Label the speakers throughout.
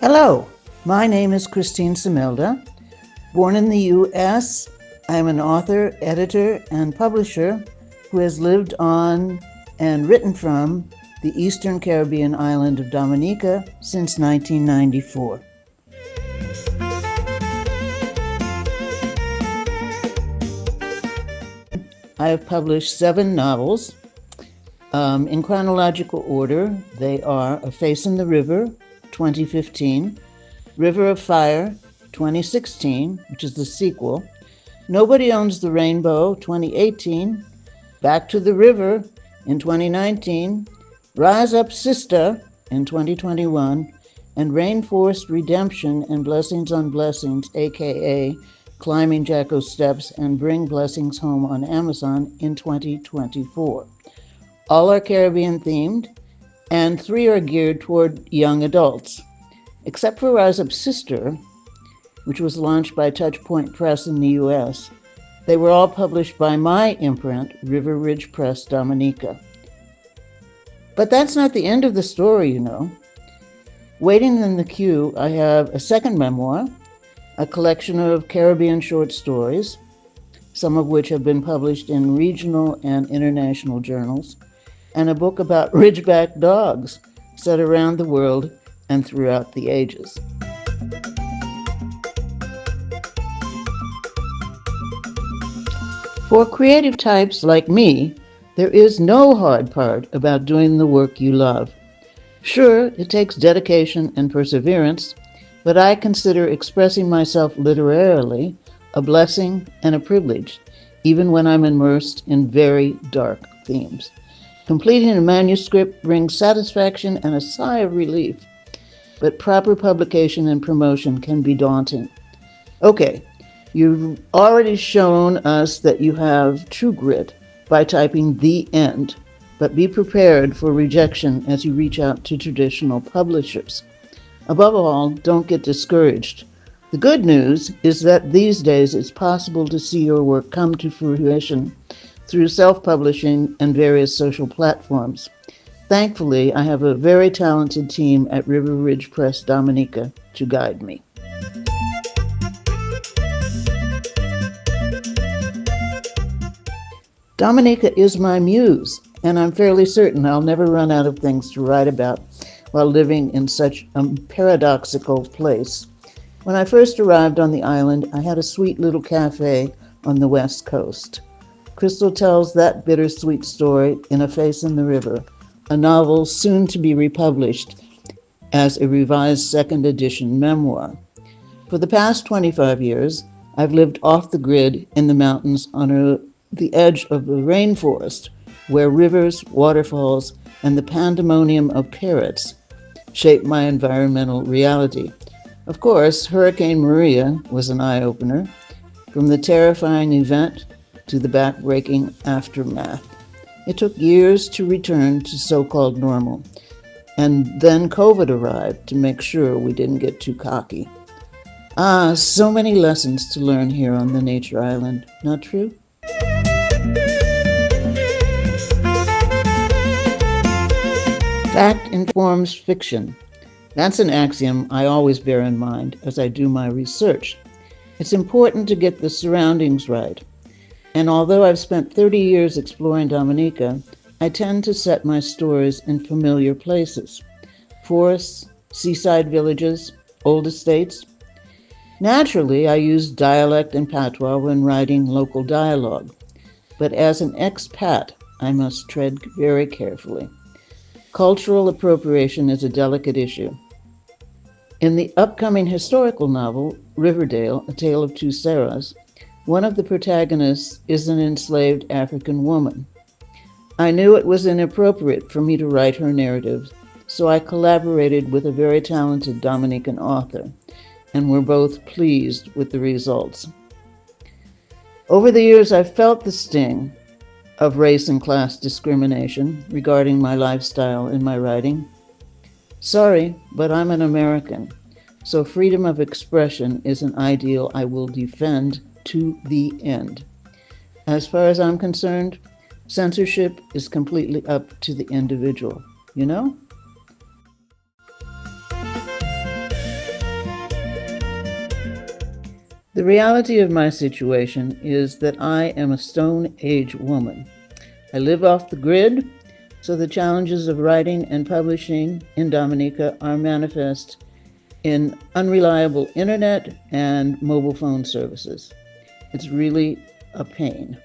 Speaker 1: Hello, my name is Kristine Simelda. Born in the U.S., I am an author, editor, and publisher who has lived on and written from the Eastern Caribbean island of Dominica since 1994. I have published 7 novels. In chronological order, they are A Face in the River, 2015, River of Fire, 2016, which is the sequel, Nobody Owns the Rainbow, 2018, Back to the River in 2019, Rise Up Sister in 2021, and Rainforest Redemption and Blessings on Blessings, aka Climbing Jacko Steps and Bring Blessings Home on Amazon in 2024. All are Caribbean themed, and 3 are geared toward young adults. Except for Rise Up Sister, which was launched by Touchpoint Press in the U.S., they were all published by my imprint, River Ridge Press, Dominica. But that's not the end of the story, you know. Waiting in the queue, I have a second memoir, a collection of Caribbean short stories, some of which have been published in regional and international journals, and a book about ridgeback dogs set around the world and throughout the ages. For creative types like me, there is no hard part about doing the work you love. Sure, it takes dedication and perseverance, but I consider expressing myself literarily a blessing and a privilege, even when I'm immersed in very dark themes. Completing a manuscript brings satisfaction and a sigh of relief, but proper publication and promotion can be daunting. Okay, you've already shown us that you have true grit by typing "the end," but be prepared for rejection as you reach out to traditional publishers. Above all, don't get discouraged. The good news is that these days it's possible to see your work come to fruition through self-publishing and various social platforms. Thankfully, I have a very talented team at River Ridge Press Dominica to guide me. Dominica is my muse, and I'm fairly certain I'll never run out of things to write about while living in such a paradoxical place. When I first arrived on the island, I had a sweet little cafe on the West Coast. Crystal tells that bittersweet story in A Face in the River, a novel soon to be republished as a revised second edition memoir. For the past 25 years, I've lived off the grid in the mountains on the edge of the rainforest, where rivers, waterfalls, and the pandemonium of parrots shape my environmental reality. Of course, Hurricane Maria was an eye-opener, from the terrifying event to the back-breaking aftermath. It took years to return to so-called normal, and then COVID arrived to make sure we didn't get too cocky. So many lessons to learn here on the nature island, not true? Fact informs fiction. That's an axiom I always bear in mind as I do my research. It's important to get the surroundings right. And although I've spent 30 years exploring Dominica, I tend to set my stories in familiar places. Forests, seaside villages, old estates. Naturally, I use dialect and patois when writing local dialogue. But as an expat, I must tread very carefully. Cultural appropriation is a delicate issue. In the upcoming historical novel, Riverdale, A Tale of Two Sarahs, one of the protagonists is an enslaved African woman. I knew it was inappropriate for me to write her narrative, so I collaborated with a very talented Dominican author, and we're both pleased with the results. Over the years, I've felt the sting of race and class discrimination regarding my lifestyle in my writing. Sorry, but I'm an American, so freedom of expression is an ideal I will defend to the end. As far as I'm concerned, censorship is completely up to the individual, you know? The reality of my situation is that I am a Stone Age woman. I live off the grid, so the challenges of writing and publishing in Dominica are manifest in unreliable internet and mobile phone services. It's really a pain.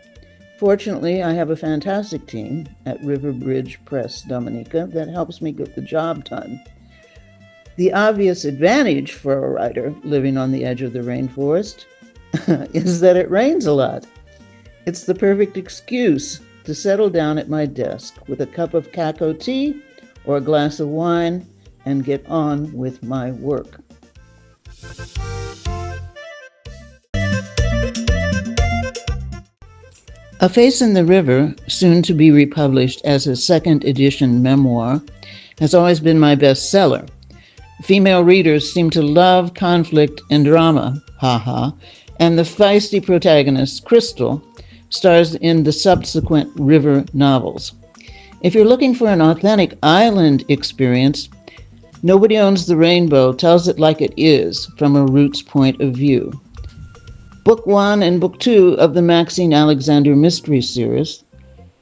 Speaker 1: Fortunately, I have a fantastic team at River Bridge Press Dominica that helps me get the job done. The obvious advantage for a writer living on the edge of the rainforest is that it rains a lot. It's the perfect excuse to settle down at my desk with a cup of cacao tea or a glass of wine and get on with my work. A Face in the River, soon to be republished as a second edition memoir, has always been my bestseller. Female readers seem to love conflict and drama, and the feisty protagonist, Crystal, stars in the subsequent River novels. If you're looking for an authentic island experience, Nobody Owns the Rainbow tells it like it is from a roots point of view. Book 1 and Book 2 of the Maxine Alexander Mystery Series,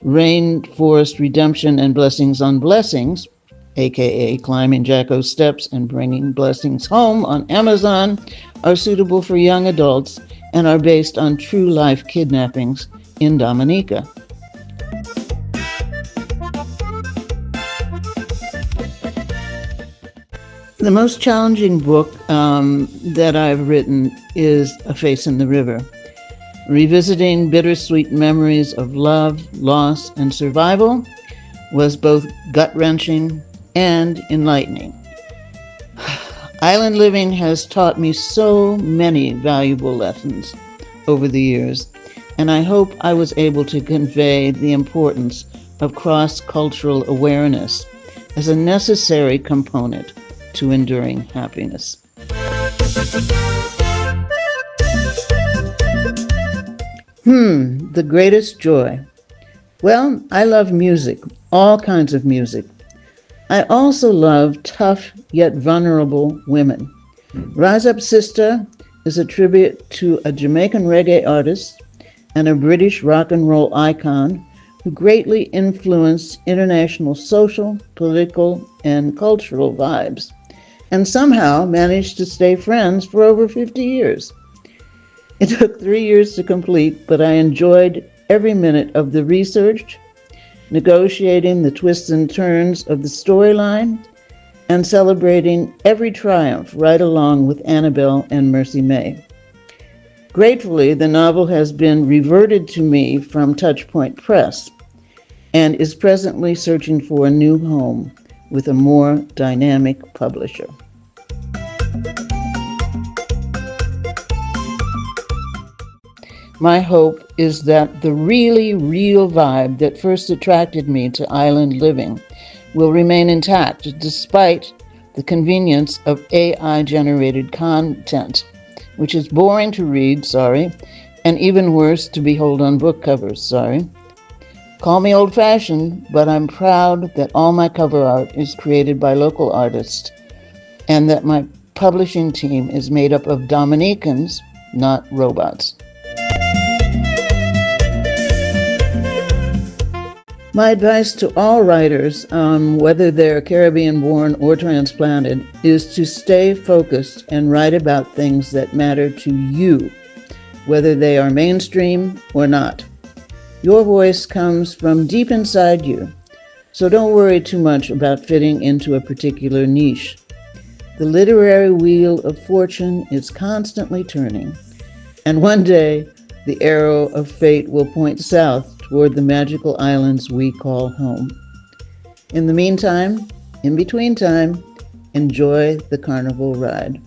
Speaker 1: Rainforest Redemption and Blessings on Blessings, aka Climbing Jacko's Steps and Bringing Blessings Home on Amazon, are suitable for young adults and are based on true life kidnappings in Dominica. The most challenging book that I've written is A Face in the River. Revisiting bittersweet memories of love, loss, and survival was both gut-wrenching and enlightening. Island living has taught me so many valuable lessons over the years, and I hope I was able to convey the importance of cross-cultural awareness as a necessary component to enduring happiness. The greatest joy. Well, I love music, all kinds of music. I also love tough yet vulnerable women. Rise Up Sister is a tribute to a Jamaican reggae artist and a British rock and roll icon who greatly influenced international social, political, and cultural vibes, and somehow managed to stay friends for over 50 years. It took 3 years to complete, but I enjoyed every minute of the research, negotiating the twists and turns of the storyline, and celebrating every triumph right along with Annabelle and Mercy May. Gratefully, the novel has been reverted to me from Touchpoint Press and is presently searching for a new home with a more dynamic publisher. My hope is that the really real vibe that first attracted me to island living will remain intact despite the convenience of AI-generated content, which is boring to read, and even worse to behold on book covers, Call me old-fashioned, but I'm proud that all my cover art is created by local artists and that my publishing team is made up of Dominicans, not robots. My advice to all writers, whether they're Caribbean-born or transplanted, is to stay focused and write about things that matter to you, whether they are mainstream or not. Your voice comes from deep inside you, so don't worry too much about fitting into a particular niche. The literary wheel of fortune is constantly turning, and one day the arrow of fate will point south toward the magical islands we call home. In the meantime, in between time, enjoy the carnival ride.